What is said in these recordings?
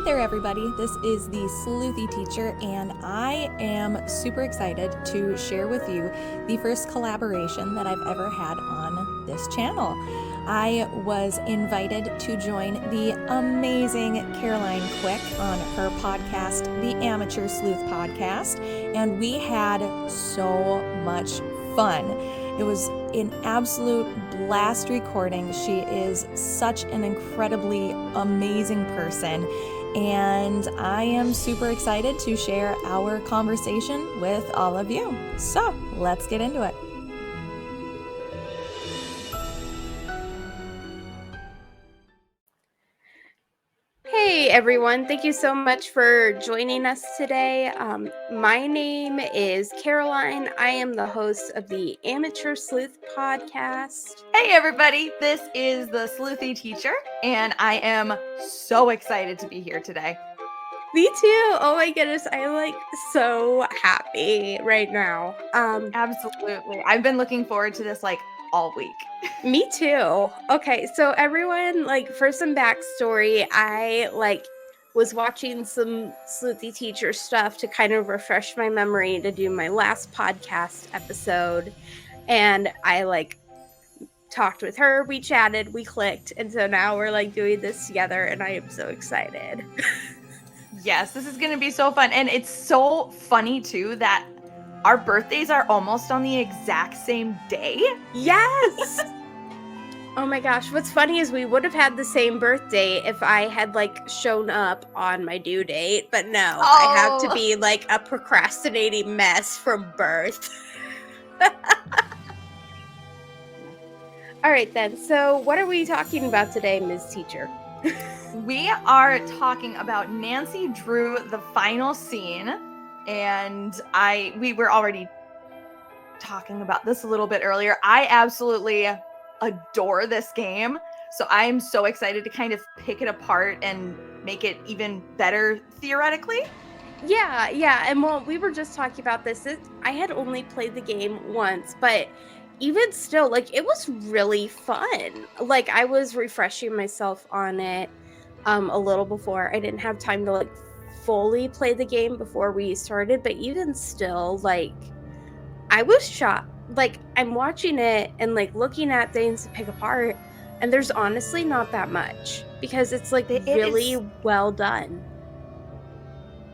there, everybody. This is the Sleuthy Teacher, and I am super excited to share with you the first collaboration that I've ever had on this channel. I was invited to join the amazing Caroline Quick on her podcast, the Amateur Sleuth Podcast, and we had so much fun. It was an absolute blast recording. She is such an incredibly amazing person, and I am super excited to share our conversation with all of you. So let's get into it. Hey everyone, thank you so much for joining us today. My name is Caroline. I am the host of the Amateur Sleuth Podcast. Hey everybody, this is the Sleuthy Teacher, and I am so excited to be here today. Me too. Oh my goodness, I'm so happy right now. Absolutely. I've been looking forward to this all week. Me too. Okay, so everyone, for some backstory, I was watching some Sleuthy Teacher stuff to kind of refresh my memory to do my last podcast episode, and I talked with her, we chatted, we clicked, and so now we're doing this together, and I am so excited. Yes, this is going to be so fun, and it's so funny too that our birthdays are almost on the exact same day. Yes! Oh my gosh, what's funny is we would have had the same birthday if I had shown up on my due date, but no, I have to be a procrastinating mess from birth. All right then, so what are we talking about today, Ms. Teacher? We are talking about Nancy Drew, the final scene, and we were already talking about this a little bit earlier. I absolutely adore this game, so I'm so excited to kind of pick it apart and make it even better theoretically. Yeah, and well, we were just talking about this. I had only played the game once, but even still, it was really fun. I was refreshing myself on it a little before. I didn't have time to fully play the game before we started, but even still, I was shocked. I'm watching it and looking at things to pick apart, and there's honestly not that much because it's really well done.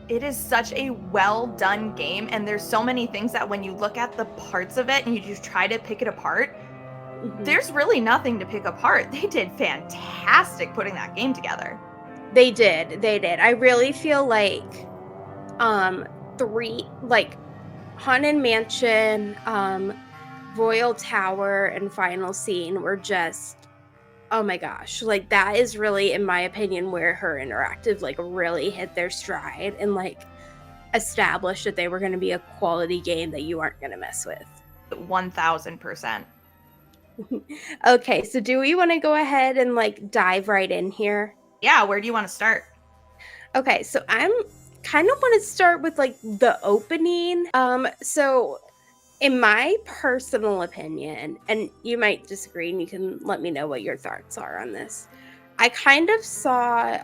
It is such a well done game, and there's so many things that when you look at the parts of it and you just try to pick it apart, there's really nothing to pick apart. They did fantastic putting that game together. They did. I really feel Haunted Mansion, Royal Tower, and Final Scene were just, oh my gosh, that is really, in my opinion, where her interactive really hit their stride and established that they were going to be a quality game that you aren't going to mess with. 1000%. Okay, so do we want to go ahead and dive right in here? Yeah, where do you want to start? Okay, so I'm kind of want to start with the opening. So in my personal opinion, and you might disagree and you can let me know what your thoughts are on this, I kind of saw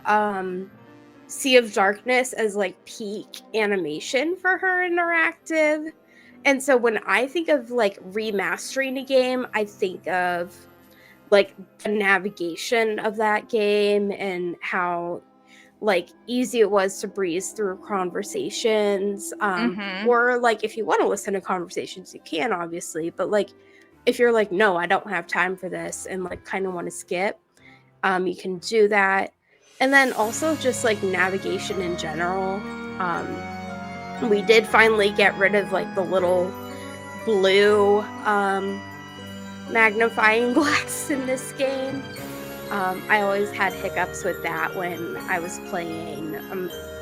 Sea of Darkness as peak animation for her interactive. And so when I think of remastering a game, I think of the navigation of that game and how easy it was to breeze through conversations, or if you want to listen to conversations, you can, obviously, but if you're no, I don't have time for this and kind of want to skip, you can do that. And then also just navigation in general. We did finally get rid of the little blue magnifying glass in this game. I always had hiccups with that when I was playing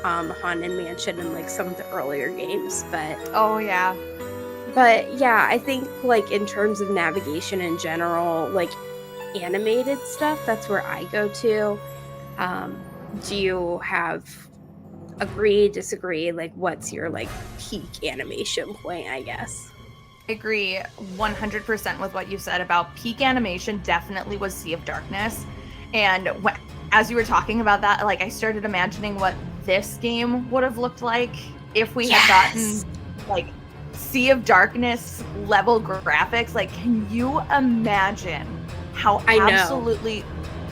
Haunted Mansion and some of the earlier games, but yeah, I think in terms of navigation in general, animated stuff, that's where I go to. Do you have agree, disagree? What's your peak animation point, I guess? I agree 100% with what you said about peak animation. Definitely was Sea of Darkness. And as you were talking about that, like I started imagining what this game would have looked like if we had gotten like Sea of Darkness level graphics. Like, can you imagine how absolutely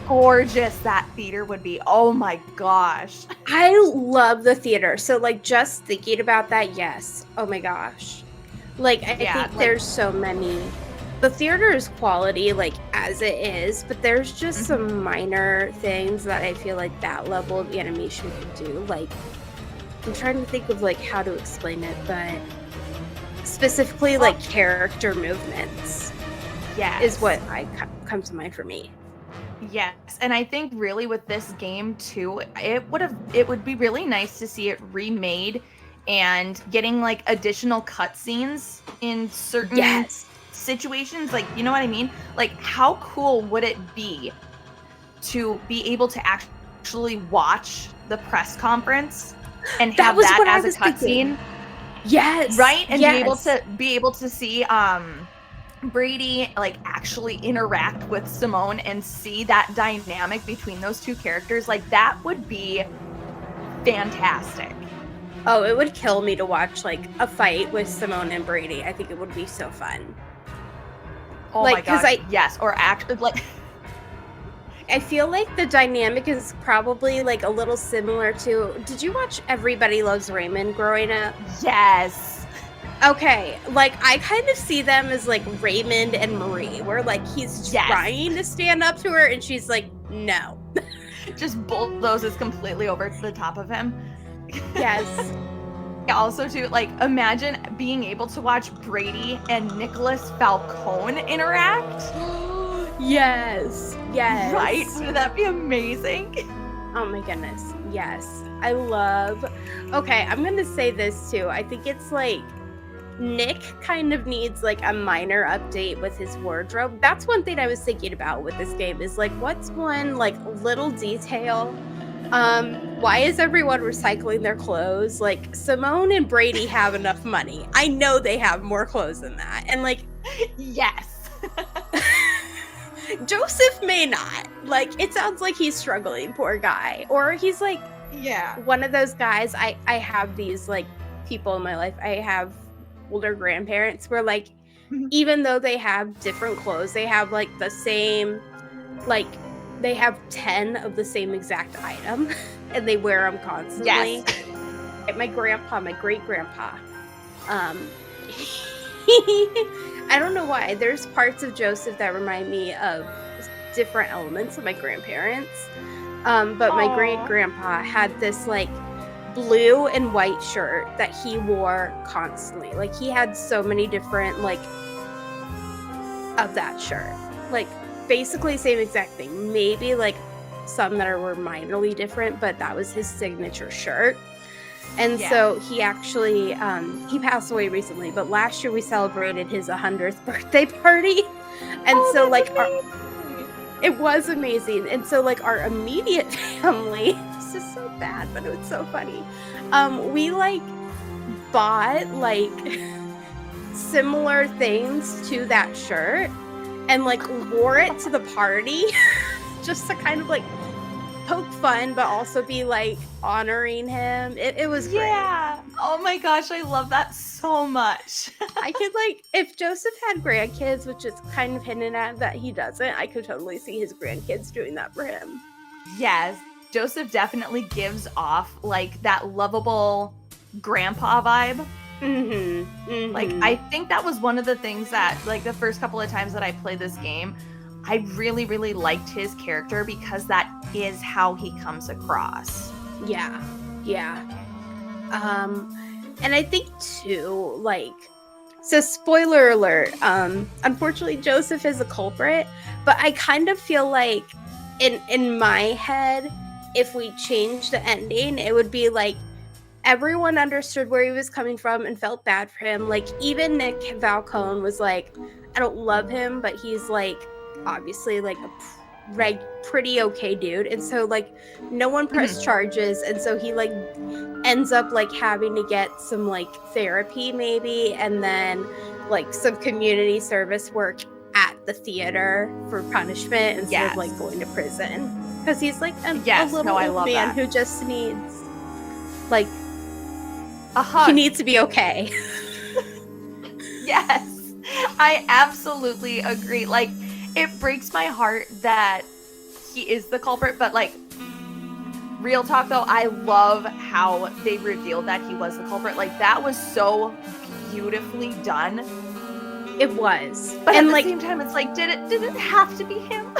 gorgeous that theater would be? Oh my gosh. I love the theater. So like just thinking about that, yes. Oh my gosh. Like I think there's so many. The theater is quality, like as it is, but there's just some minor things that I feel like that level of animation could do. Like, I'm trying to think of like how to explain it, but specifically like character movements, is what comes to mind for me. Yes, and I think really with this game too, it would be really nice to see it remade and getting like additional cutscenes in certain situations. Like, you know what I mean? Like, how cool would it be to be able to actually watch the press conference and have that as a cutscene? Yes. Right? And be able to see Brady like actually interact with Simone and see that dynamic between those two characters. Like, that would be fantastic. Oh, it would kill me to watch like a fight with Simone and Brady. I think it would be so fun. Oh like, my gosh, yes. Or actually, like, I feel like the dynamic is probably like a little similar to, did you watch Everybody Loves Raymond growing up? Yes. Okay, like I kind of see them as like Raymond and Marie, where like he's trying to stand up to her and she's like, no. Just bulldozes completely over to the top of him. Yes. Also, too, like, imagine being able to watch Brady and Nicholas Falcone interact. Yes. Right? Would that be amazing? Oh my goodness. Yes. I love... Okay, I'm going to say this, too. I think it's, like, Nick kind of needs, like, a minor update with his wardrobe. That's one thing I was thinking about with this game is, like, what's one, like, little detail... why is everyone recycling their clothes? Like, Simone and Brady have enough money. I know they have more clothes than that. And, like... Yes. Joseph may not. Like, it sounds like he's struggling, poor guy. Or he's, like... one of those guys. I have these, like, people in my life. I have older grandparents where, like, even though they have different clothes, they have, like, the same... Like... They have 10 of the same exact item, and they wear them constantly. Yes. My grandpa, my great-grandpa, I don't know why. There's parts of Joseph that remind me of different elements of my grandparents. But my great-grandpa had this, like, blue and white shirt that he wore constantly. Like, he had so many different, like, of that shirt. Like, basically same exact thing. Maybe like some that were minorly different, but that was his signature shirt. And so he actually he passed away recently, but last year we celebrated his 100th birthday party. And so like it was amazing. And so like our immediate family, this is so bad, but it was so funny. We like bought like similar things to that shirt and like wore it to the party just to kind of like poke fun, but also be like honoring him. It was great. Yeah. Oh my gosh, I love that so much. I could like, if Joseph had grandkids, which is kind of hinted at that he doesn't, I could totally see his grandkids doing that for him. Yes. Joseph definitely gives off like that lovable grandpa vibe. Like, I think that was one of the things that, like, the first couple of times that I played this game, I really, really liked his character because that is how he comes across. Yeah. And I think, too, like, so spoiler alert, unfortunately, Joseph is a culprit, but I kind of feel like, in my head, if we change the ending, it would be, like, everyone understood where he was coming from and felt bad for him. Like, even Nick Falcone was like, I don't love him, but he's, like, obviously, like, a pretty okay dude. And so, like, no one pressed charges. And so he, like, ends up, like, having to get some, like, therapy, maybe. And then, like, some community service work at the theater for punishment instead of like going to prison. Because he's like a little old man who just needs like a hug. He needs to be okay. Yes, I absolutely agree. Like, it breaks my heart that he is the culprit, but like, real talk though, I love how they revealed that he was the culprit. Like, that was so beautifully done. It was. But at the same time, it's like, did it have to be him?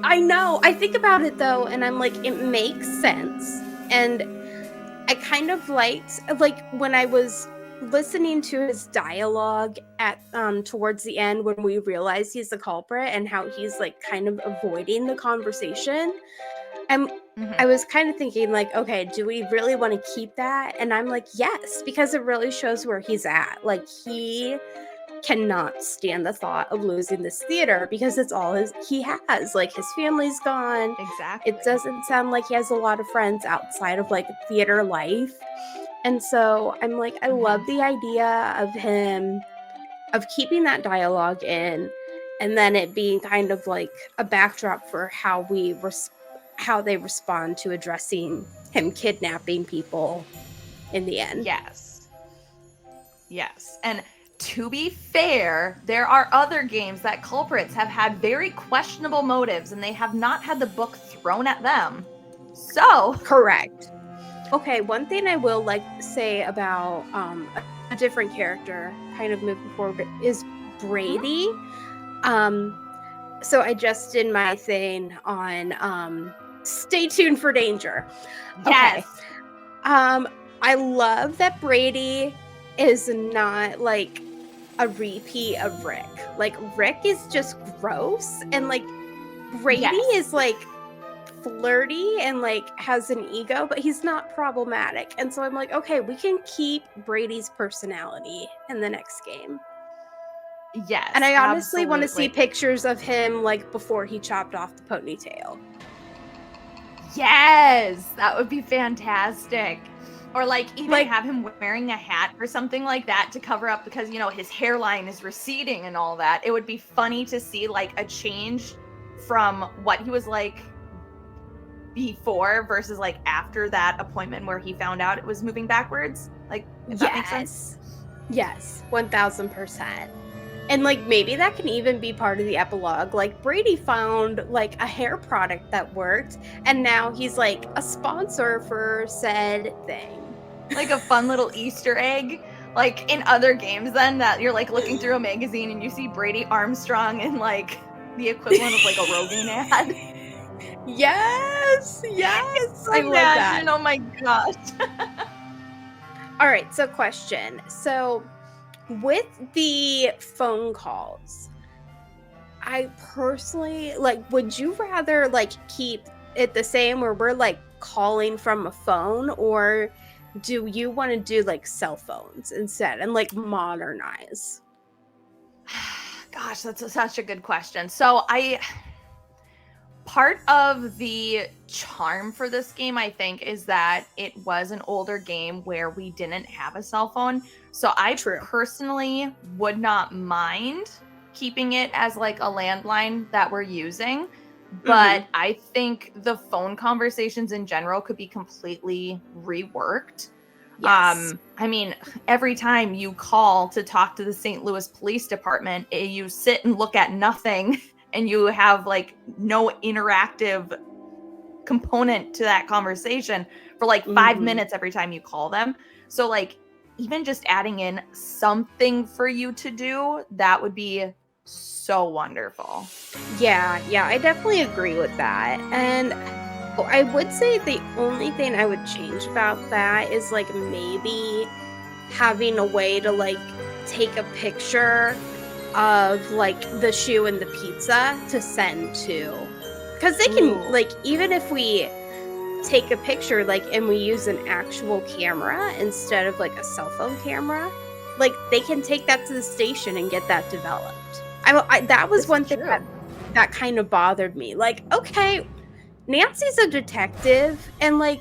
I know. I think about it though, and I'm like, it makes sense. And I kind of liked, like, when I was listening to his dialogue at towards the end when we realize he's the culprit and how he's like kind of avoiding the conversation. And I was kind of thinking like, okay, do we really want to keep that? And I'm like, yes, because it really shows where he's at. Like, he cannot stand the thought of losing this theater because it's all he has. Like, his family's gone. Exactly. It doesn't sound like he has a lot of friends outside of like theater life. And so I'm like, I love the idea of him, of keeping that dialogue in, and then it being kind of like a backdrop for how how they respond to addressing him kidnapping people in the end. Yes. And to be fair, there are other games that culprits have had very questionable motives and they have not had the book thrown at them. So. Correct. Okay, one thing I will like say about a different character kind of moving forward is Brady. So I just did my thing on stay tuned for danger. Yes. Okay. I love that Brady is not like a repeat of Rick. Like, Rick is just gross, and like Brady is like flirty and like has an ego, but he's not problematic. And so I'm like, okay, we can keep Brady's personality in the next game. Yes. And I honestly want to see pictures of him like before he chopped off the ponytail. Yes, that would be fantastic. Or like even have him wearing a hat or something like that to cover up, because, you know, his hairline is receding and all that. It would be funny to see like a change from what he was like before versus like after that appointment where he found out it was moving backwards. Like, if that makes sense. Yes, 1000%. And like maybe that can even be part of the epilogue. Like, Brady found like a hair product that worked, and now he's like a sponsor for said thing. Like a fun little Easter egg. Like in other games then, that you're like looking through a magazine and you see Brady Armstrong in like the equivalent of like a Rogaine ad. Yes. I love that. Oh my gosh. All right, so question. So with the phone calls, I personally, like, would you rather like keep it the same where we're like calling from a phone, or do you want to do like cell phones instead and like modernize? Gosh, that's such a good question. So part of the charm for this game, I think, is that it was an older game where we didn't have a cell phone. So I personally would not mind keeping it as like a landline that we're using. But I think the phone conversations in general could be completely reworked. Yes. I mean, every time you call to talk to the St. Louis Police Department, you sit and look at nothing and you have like no interactive component to that conversation for like 5 minutes every time you call them. So like, even just adding in something for you to do, that would be so wonderful. Yeah, I definitely agree with that. And I would say the only thing I would change about that is like maybe having a way to like take a picture of like the shoe and the pizza to send to, because they can like, even if we take a picture like and we use an actual camera instead of like a cell phone camera, like they can take that to the station and get that developed. That was one thing that kind of bothered me. Like, okay, Nancy's a detective and like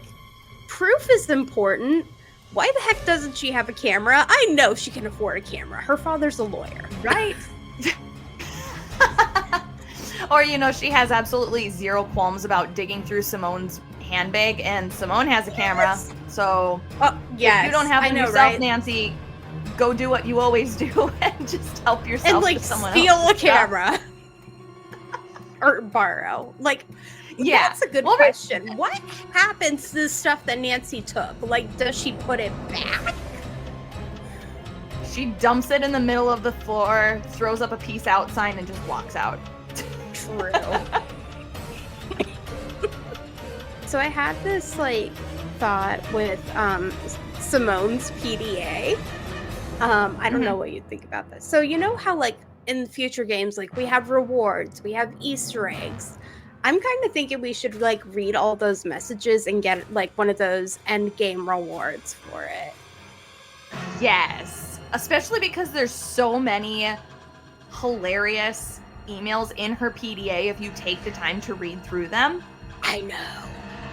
proof is important. Why the heck doesn't she have a camera? I know she can afford a camera. Her father's a lawyer. Right. Or, she has absolutely zero qualms about digging through Simone's handbag, and Simone has a camera. Yes. So yes, if you don't have I one know, yourself, right? Nancy, go do what you always do and just help yourself And like to someone steal a else's stuff. camera. Or borrow. Like, Yeah. that's a good question. What happens to the stuff that Nancy took? Like, does she put it back? She dumps it in the middle of the floor, throws up a peace out sign, and just walks out. True. So I had this like thought with Simone's PDA. I don't know what you think about this. So you know how like in future games, like we have rewards, we have Easter eggs. I'm kind of thinking we should like read all those messages and get like one of those end game rewards for it. Yes. Especially because there's so many hilarious emails in her PDA if you take the time to read through them. I know.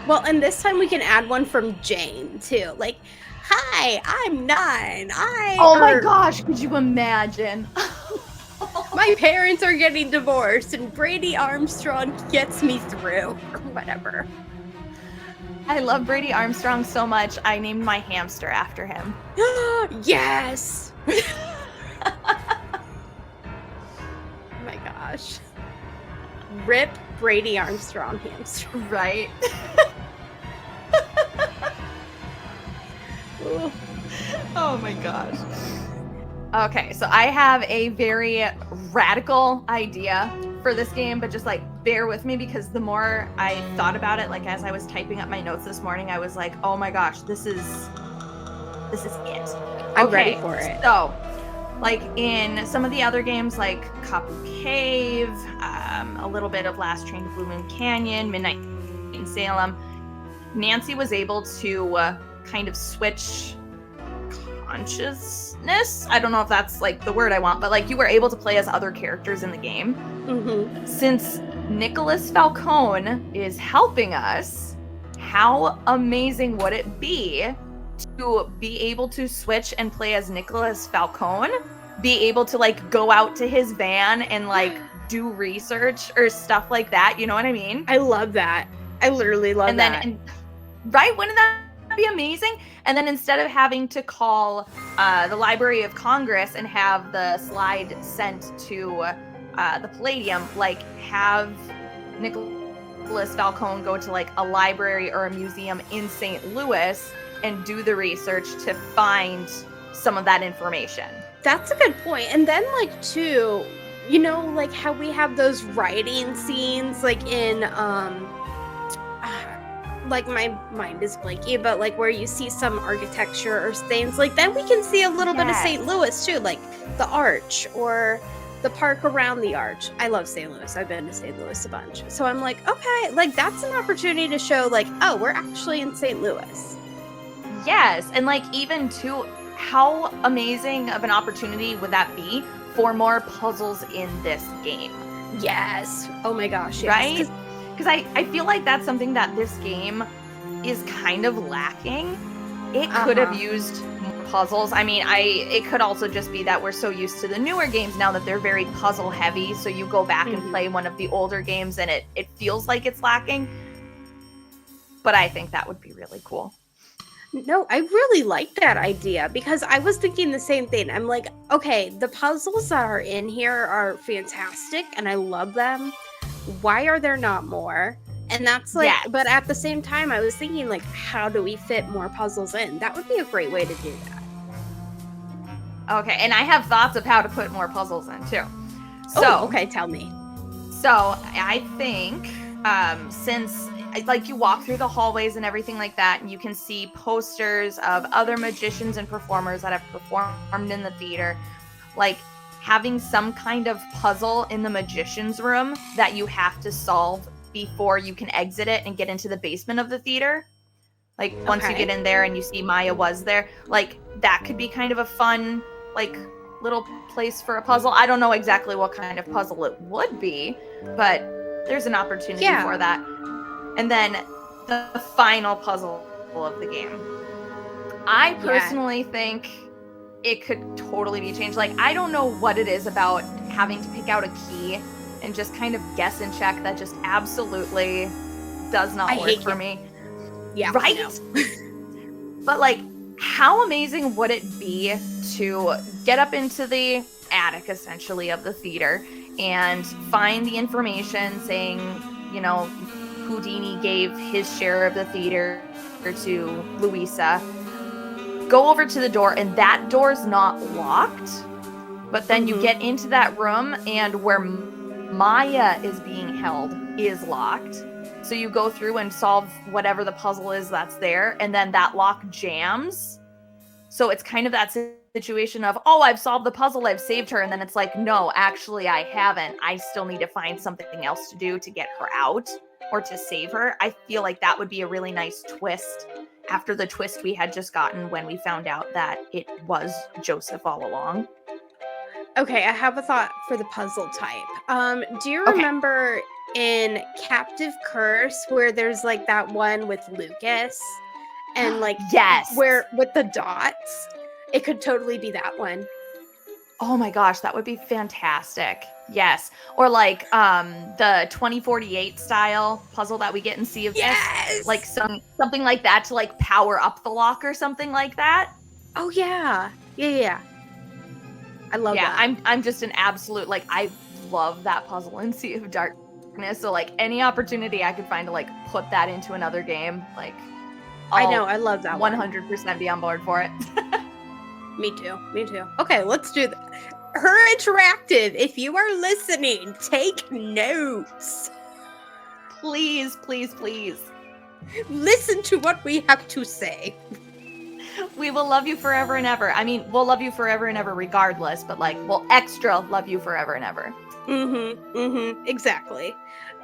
Well, and this time we can add one from Jane too. Like, hi, I'm 9. Oh my gosh, could you imagine? My parents are getting divorced and Brady Armstrong gets me through. Whatever. I love Brady Armstrong so much, I named my hamster after him. Yes! Oh my gosh. Rip Brady Armstrong hamster. Right? Oh my gosh. Okay, so I have a very radical idea for this game, but just like bear with me because the more I thought about it, like as I was typing up my notes this morning, I was like, oh my gosh, this is it. I'm ready for it. So, like in some of the other games like Kapu Cave, a little bit of Last Train to Blue Moon Canyon, Midnight in Salem, Nancy was able to kind of switch consciousness. I don't know if that's like the word I want, but like you were able to play as other characters in the game. Mm-hmm. Since Nicholas Falcone is helping us, how amazing would it be to be able to switch and play as Nicholas Falcone? Be able to like go out to his van and like do research or stuff like that. You know what I mean? I love that. I literally love that. Right? Wouldn't that be amazing? And then instead of having to call the Library of Congress and have the slide sent to the Palladium, like have Nicholas Falcone go to like a library or a museum in St. Louis and do the research to find some of that information. That's a good point. And then like too, you know, like how we have those writing scenes like in like my mind is blanky, but like where you see some architecture or things, like then we can see a little bit of St. Louis too, like the arch or the park around the arch. I love St. Louis. I've been to St. Louis a bunch. So I'm like, okay, like that's an opportunity to show like, oh, we're actually in St. Louis. Yes. And like even too, how amazing of an opportunity would that be for more puzzles in this game? Yes. Oh my gosh. Yes. Right? Because I feel like that's something that this game is kind of lacking. It could have used more puzzles. I mean, it could also just be that we're so used to the newer games now that they're very puzzle heavy. So you go back and play one of the older games and it feels like it's lacking. But I think that would be really cool. No, I really like that idea because I was thinking the same thing. I'm like, okay, the puzzles that are in here are fantastic and I love them. Why are there not more? And that's like, but at the same time, I was thinking like, how do we fit more puzzles in? That would be a great way to do that. Okay, and I have thoughts of how to put more puzzles in too. So, okay, tell me. So I think since like you walk through the hallways and everything like that, and you can see posters of other magicians and performers that have performed in the theater, like having some kind of puzzle in the magician's room that you have to solve before you can exit it and get into the basement of the theater. Like once you get in there and you see Maya was there, like that could be kind of a fun, like little place for a puzzle. I don't know exactly what kind of puzzle it would be, but there's an opportunity for that. And then the final puzzle of the game. I personally think it could totally be changed. Like, I don't know what it is about having to pick out a key and just kind of guess and check, that just absolutely does not work for me. Yeah. Right? But like, how amazing would it be to get up into the attic, essentially, of the theater and find the information saying, you know, Houdini gave his share of the theater to Louisa. Go over to the door, and that door's not locked. But then you get into that room, and where Maya is being held is locked. So you go through and solve whatever the puzzle is that's there, and then that lock jams. So it's kind of that situation of, oh, I've solved the puzzle, I've saved her, and then it's like, no, actually I haven't. I still need to find something else to do to get her out or to save her. I feel like that would be a really nice twist after the twist we had just gotten when we found out that it was Joseph all along. Okay, I have a thought for the puzzle type. Do you remember in Captive Curse where there's like that one with Lucas and like yes, where with the dots? It could totally be that one. Oh my gosh, that would be fantastic. Yes. Or like the 2048 style puzzle that we get in Sea of Mist. Like something like that to like power up the lock or something like that. Oh yeah. Yeah. I love that. I'm just an absolute, like, I love that puzzle in Sea of Darkness. So like any opportunity I could find to like put that into another game, like I know, I love that 100% be on board for it. Me too. Okay, let's do that. Her Interactive, if you are listening, take notes. Please. Listen to what we have to say. We will love you forever and ever. I mean, we'll love you forever and ever regardless, but like, we'll extra love you forever and ever. Exactly.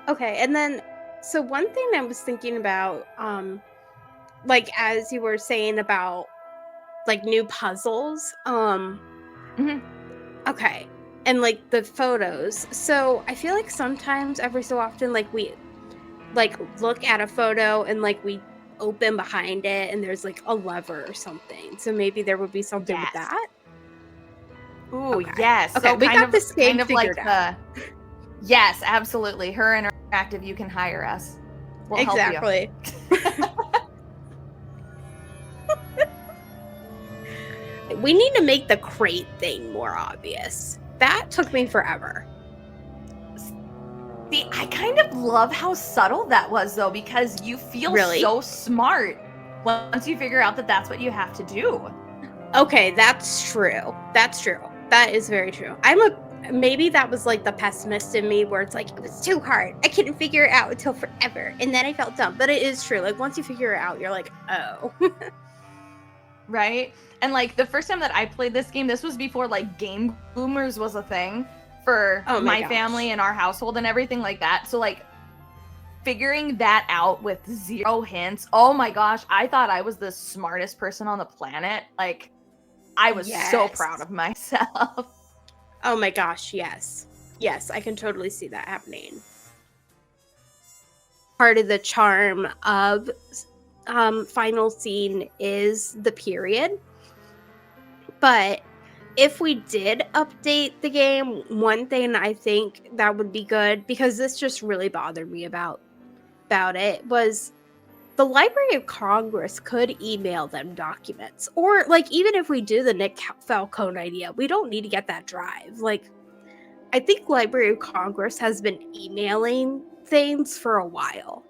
Okay, and then, so one thing I was thinking about, like, as you were saying about, like, new puzzles, okay, and, like, the photos. So, I feel like sometimes, every so often, like, we, like, look at a photo and, like, we open behind it and there's, like, a lever or something. So, maybe there would be something with that. Ooh, yes. Okay, so we got this game kind of figured like out. Yes, absolutely. Her Interactive, you can hire us. We'll Exactly. help you. We need to make the crate thing more obvious. That took me forever. See, I kind of love how subtle that was, though, because you feel so smart once you figure out that that's what you have to do. Okay, that's true. That is very true. Maybe that was like the pessimist in me where it's like, it was too hard. I couldn't figure it out until forever. And then I felt dumb. But it is true. Like, once you figure it out, you're like, oh. Right? And like the first time that I played this game, this was before like Game Boomers was a thing for my family and our household and everything like that. So like figuring that out with zero hints. Oh my gosh, I thought I was the smartest person on the planet. Like I was so proud of myself. Oh my gosh, yes. Yes, I can totally see that happening. Part of the charm of Final Scene is the period. But if we did update the game, one thing I think that would be good, because this just really bothered me about it, was the Library of Congress could email them documents. Or, like, even if we do the Nick Falcone idea, we don't need to get that drive. Like, I think Library of Congress has been emailing things for a while.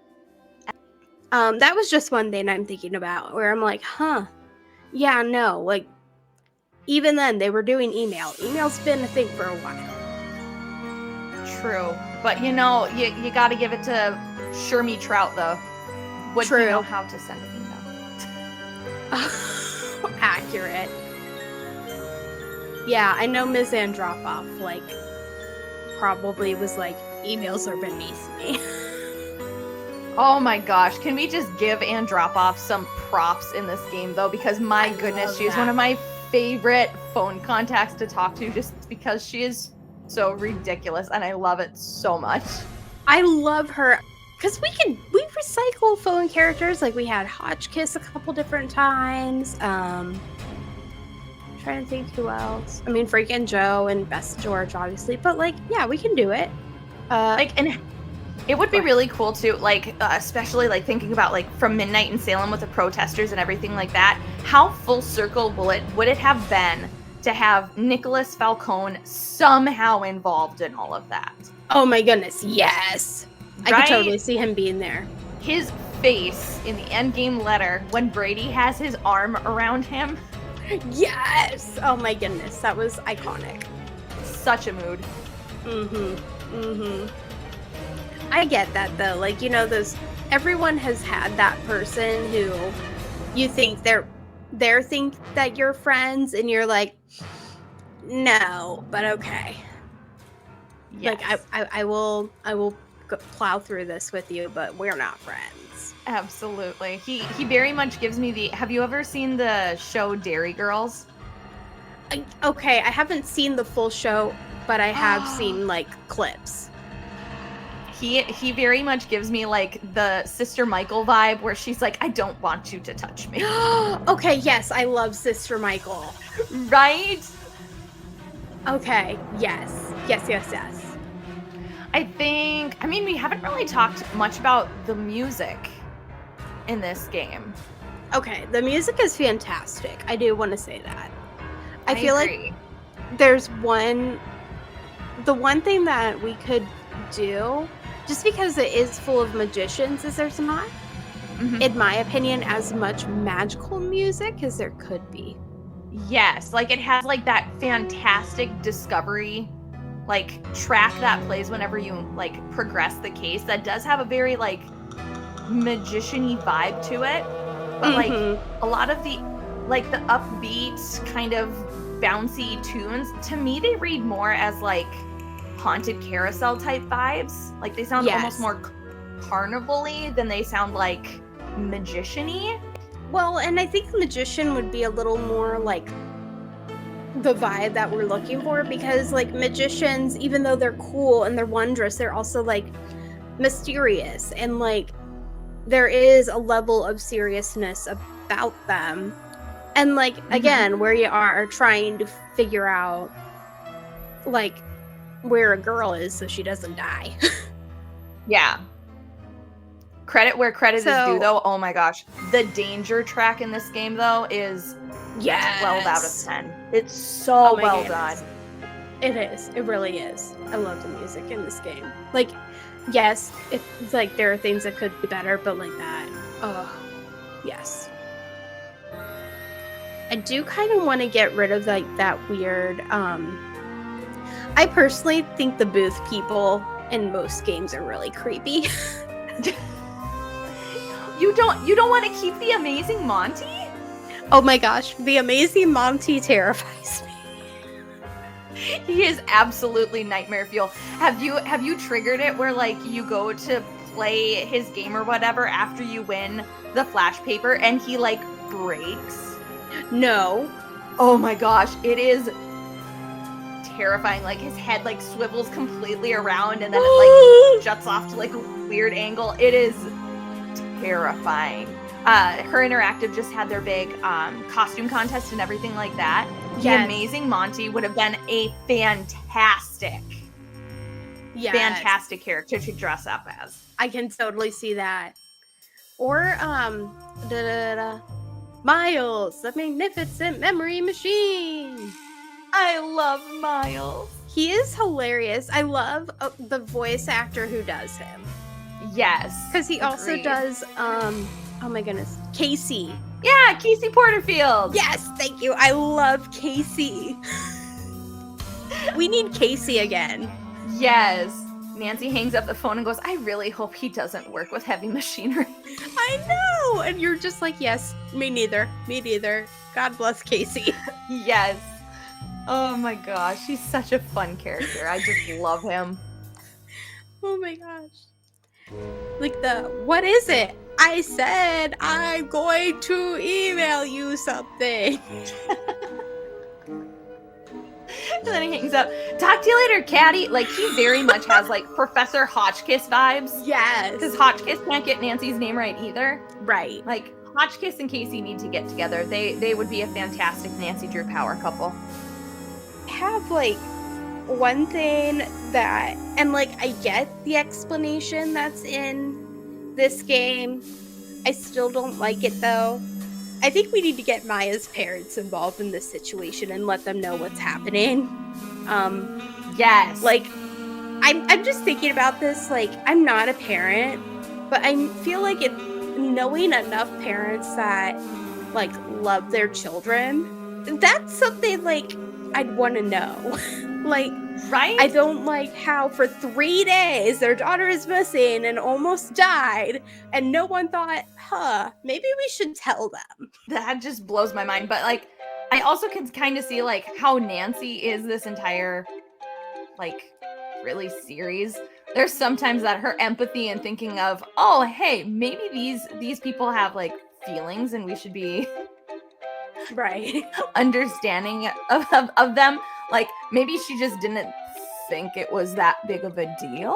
That was just one thing I'm thinking about, where I'm like, yeah, no, like, even then, they were doing email. Email's been a thing for a while. True. But, you know, you got to give it to Shermie Trout, though. Would you know how to send an email? Accurate. Yeah, I know Ms. Andropoff, like, probably was like, emails are beneath me. Oh my gosh, can we just give Andropoff some props in this game, though? Because my goodness, she's one of my favorite phone contacts to talk to, just because she is so ridiculous and I love it so much. I love her because we recycle phone characters. Like we had Hotchkiss a couple different times. Trying to think who else. I mean, freaking Joe and Best George, obviously, but like, yeah, we can do it. And it would be really cool too, like, especially like thinking about like from Midnight in Salem with the protesters and everything like that. How full circle would it have been to have Nicholas Falcone somehow involved in all of that? Oh my goodness, yes. Right? I could totally see him being there. His face in the endgame letter when Brady has his arm around him. Yes! Oh my goodness, that was iconic. Such a mood. I get that though. Like, everyone has had that person who you think they think that you're friends and you're like, no, but okay. Yes. Like I will plow through this with you, but we're not friends. Absolutely. He very much gives me the. Have you ever seen the show Dairy Girls? Okay, I haven't seen the full show, but I have seen like clips. He very much gives me like the Sister Michael vibe where she's like, I don't want you to touch me. Okay, yes, I love Sister Michael. Right? Okay, yes. I mean, we haven't really talked much about the music in this game. Okay, the music is fantastic. I do want to say that. I feel agree. like there's the one thing that we could do, just because it is full of magicians, is there's not, in my opinion, as much magical music as there could be. Yes, like it has like that fantastic discovery like track that plays whenever you like progress the case that does have a very like magician-y vibe to it. But like a lot of the like the upbeat kind of bouncy tunes, to me they read more as like haunted carousel type vibes. Like they sound almost more carnival-y than they sound like magician-y. Well, and I think magician would be a little more like the vibe that we're looking for, because like magicians, even though they're cool and they're wondrous, they're also like mysterious, and like there is a level of seriousness about them. And like again, where you are trying to figure out like where a girl is so she doesn't die. Yeah. Credit where credit is due, though. Oh my gosh. The danger track in this game, though, is 12 out of 10. It's so well done. It is. It really is. I love the music in this game. Like, yes, it's like there are things that could be better, but like that. Oh, yes. I do kind of want to get rid of like that weird, I personally think the booth people in most games are really creepy. You don't want to keep the Amazing Monty? Oh my gosh, the Amazing Monty terrifies me. He is absolutely nightmare fuel. Have you triggered it where like you go to play his game or whatever after you win the flash paper and he like breaks? No. Oh my gosh, it is terrifying. Like his head like swivels completely around and then it like juts off to like a weird angle. It is terrifying. Her Interactive just had their big costume contest and everything like that. The Amazing Monty would have been a fantastic character to dress up as. I can totally see that. Or Miles, the Magnificent Memory Machine. I love Miles. He is hilarious. I love the voice actor who does him. Yes. Because he also does, oh my goodness, Casey. Yeah, Casey Porterfield. Yes, thank you. I love Casey. We need Casey again. Yes. Nancy hangs up the phone and goes, I really hope he doesn't work with heavy machinery. I know. And you're just like, yes, me neither. Me neither. God bless Casey. Yes. Oh my gosh. He's such a fun character. I just love him. Oh my gosh. Like what is it? I said I'm going to email you something. And then he hangs up. Talk to you later, Caddy. Like, he very much has, like, Professor Hotchkiss vibes. Yes. Because Hotchkiss can't get Nancy's name right either. Right. Like, Hotchkiss and Casey need to get together. They would be a fantastic Nancy Drew power couple. Have, like, one thing that, and like I get the explanation that's in this game, I still don't like it though. I think we need to get Maya's parents involved in this situation and let them know what's happening. Yes. Like, I'm just thinking about this, like, I'm not a parent, but I feel like knowing enough parents that, like, love their children, that's something, like, I'd want to know. Like, right? I don't like how for 3 days their daughter is missing and almost died, and no one thought, maybe we should tell them. That just blows my mind. But, like, I also can kind of see, like, how Nancy is this entire, like, really series. There's sometimes that her empathy and thinking of, oh, hey, maybe these people have, like, feelings and we should be right understanding of them. Like, maybe she just didn't think it was that big of a deal.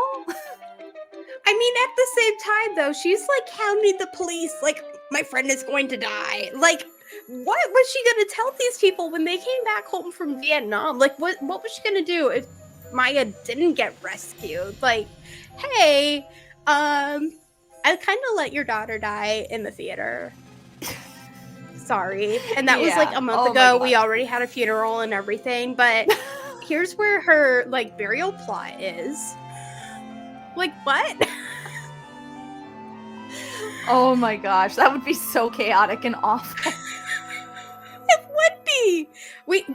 I mean, at the same time, though, she's, like, hounding the police, like, my friend is going to die. Like, what was she going to tell these people when they came back home from Vietnam? Like, what was she going to do if Maya didn't get rescued? Like, hey, I kind of let your daughter die in the theater. Sorry. And that was, like, a month ago. We already had a funeral and everything, but here's where her, like, burial plot is. Like, what? Oh my gosh, that would be so chaotic and awful. It would be.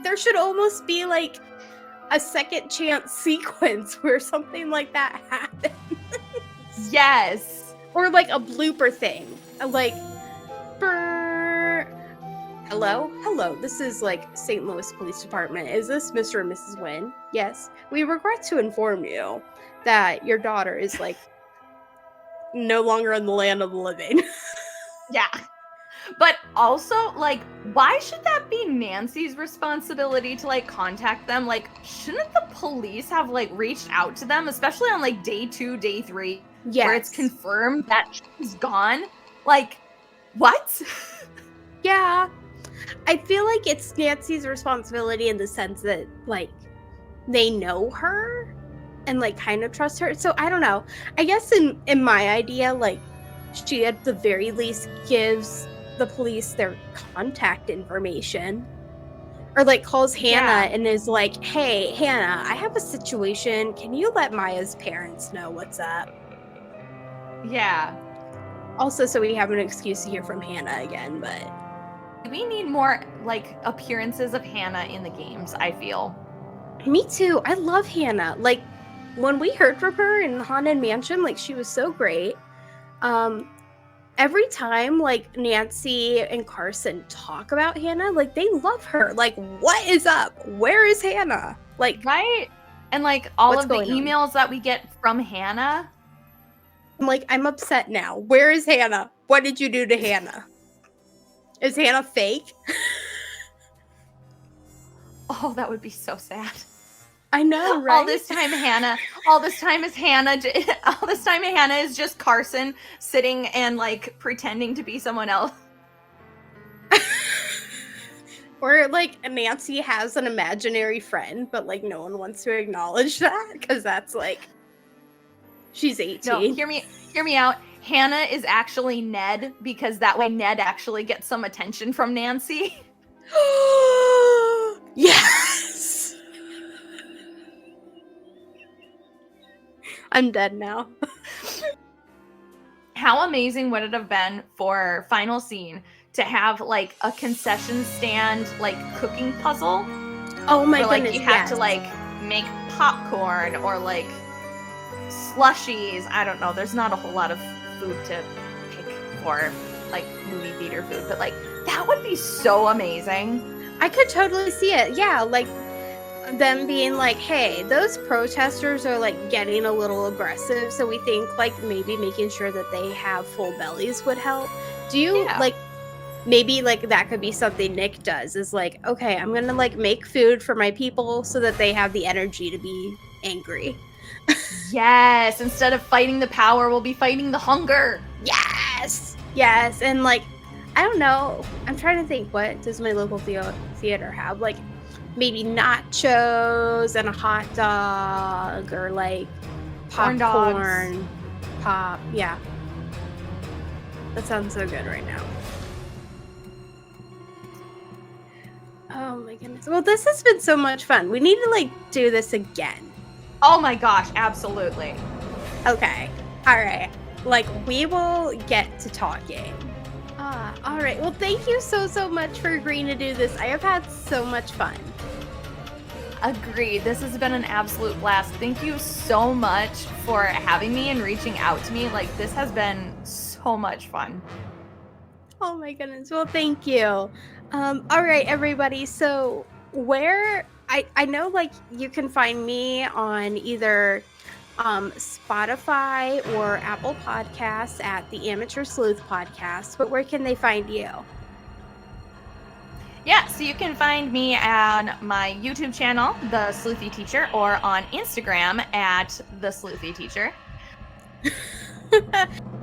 There should almost be, like, a second chance sequence where something like that happens. Yes. Or, like, a blooper thing. Like, Hello, this is, like, St. Louis Police Department. Is this Mr. and Mrs. Wynn? Yes. We regret to inform you that your daughter is, like, no longer in the land of the living. Yeah. But also, like, why should that be Nancy's responsibility to, like, contact them? Like, shouldn't the police have, like, reached out to them, especially on, like, day 2, day 3, where it's confirmed that she's gone? Like, what? Yeah. I feel like it's Nancy's responsibility in the sense that, like, they know her and, like, kind of trust her. So I don't know. I guess in my idea, like, she at the very least gives the police their contact information, or, like, calls Hannah and is like, hey, Hannah, I have a situation. Can you let Maya's parents know what's up? Yeah. Also, so we have an excuse to hear from Hannah again, but we need more, like, appearances of Hannah in the games, I feel. Me too. I love Hannah. Like, when we heard from her in Haunted Mansion, like, she was so great. Every time, like, Nancy and Carson talk about Hannah, like, they love her. Like, what is up? Where is Hannah? Like, right? And, like, all of the emails on? that we get from Hannah. I'm like, I'm upset now. Where is Hannah? What did you do to Hannah? Is Hannah fake? Oh, that would be so sad. I know, right? All this time Hannah is just Carson sitting and, like, pretending to be someone else. Or, like, Nancy has an imaginary friend, but, like, no one wants to acknowledge that because that's, like, she's 18. No, hear me out. Hannah is actually Ned, because that way Ned actually gets some attention from Nancy. Yes! I'm dead now. How amazing would it have been for final scene to have, like, a concession stand, like, cooking puzzle? Oh my where, like, goodness, you have to, like, make popcorn or, like, slushies. I don't know. There's not a whole lot of food to pick for, like, movie theater food, but, like, that would be so amazing. I could totally see it. Yeah, like, them being like, hey, those protesters are, like, getting a little aggressive, so we think, like, maybe making sure that they have full bellies would help. Do you, like, maybe, like, that could be something Nick does, is like, okay, I'm gonna, like, make food for my people so that they have the energy to be angry. Yes, instead of fighting the power, we'll be fighting the hunger. Yes, and, like, I don't know, I'm trying to think, what does my local theater have? Like, maybe nachos and a hot dog, or like Corn popcorn, pop. Yeah. That sounds so good right now. Oh my goodness. Well, this has been so much fun. We need to like do this again. Oh my gosh, absolutely. Okay. All right. Like, we will get to talking. All right. Well, thank you so much for agreeing to do this. I have had so much fun. Agreed. This has been an absolute blast. Thank you so much for having me and reaching out to me. Like, this has been so much fun. Oh my goodness. Well, thank you. All right, everybody. So where I know, like, you can find me on either Spotify or Apple Podcasts at the Amateur Sleuth Podcast, but where can they find you? Yeah, so you can find me on my YouTube channel, The Sleuthy Teacher, or on Instagram at The Sleuthy Teacher.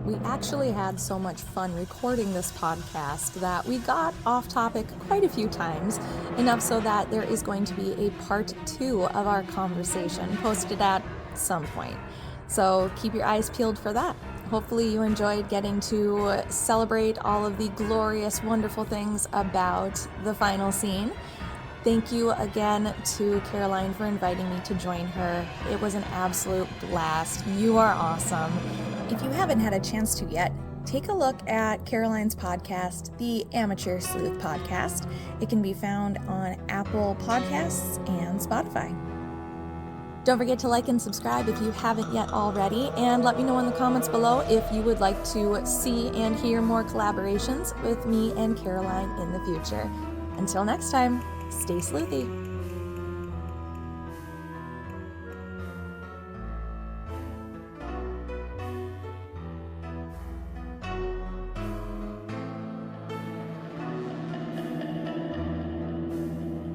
We actually had so much fun recording this podcast that we got off topic quite a few times, enough so that there is going to be a part 2 of our conversation posted at some point. So keep your eyes peeled for that. Hopefully you enjoyed getting to celebrate all of the glorious, wonderful things about the final scene. Thank you again to Caroline for inviting me to join her. It was an absolute blast. You are awesome. If you haven't had a chance to yet, take a look at Caroline's podcast, the Amateur Sleuth Podcast. It can be found on Apple Podcasts and Spotify. Don't forget to like and subscribe if you haven't yet already, and let me know in the comments below if you would like to see and hear more collaborations with me and Caroline in the future. Until next time, stay sleuthy.